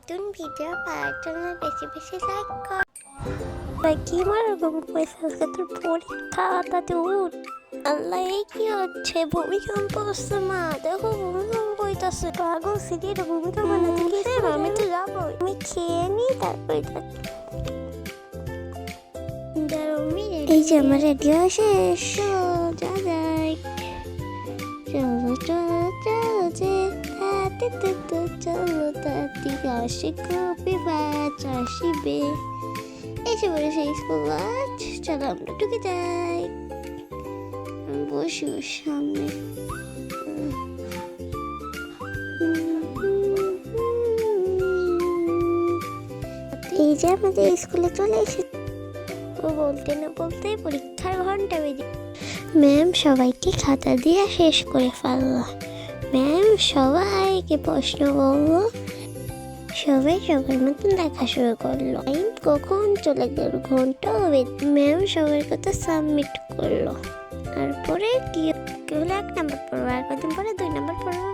নতুন ভিডিও পাওয়ার জন্য বেশি বেশি লাইক কর। কি মারকম পয়সা আজকে তোর পরীক্ষা তাতে উঠ। আল্লাহ এই কি হচ্ছে? ভূমিকম্প হচ্ছে মা, দেখো ভূমিকম্প হইতাছে। পাগল সিটির ভূমিকম্প না দেখি আমি তো যাবো, আমি খেয়ে নি তারপরে এই যে আমার রেডি হয়ে শেষ, যা যাই। চলো চলো চলো যে চলো তাতি আসে কপি বাজ আসিবে। এসে বলেছে স্কুল বাজ, চলো আমরা ঢুকে যাই। বসু সামনে এই যে আমাদের স্কুলে চলে এসেছে। ও বলতে না বলতে পরীক্ষার ঘন্টা বেজে ম্যাম সবাইকে খাতা দিয়ে শেষ করে ফেলল। ম্যাম সবাইকে প্রশ্ন করলো, সবাই সবার মতন দেখা শুরু করলো। টাইম কখন চলে গেল, ঘন্টা ম্যাম সবার কথা সাবমিট করলো। তারপরে কি হলো, 1 নাম্বার পড়বো, আর কদিন পরে 2 নাম্বার পড়বো।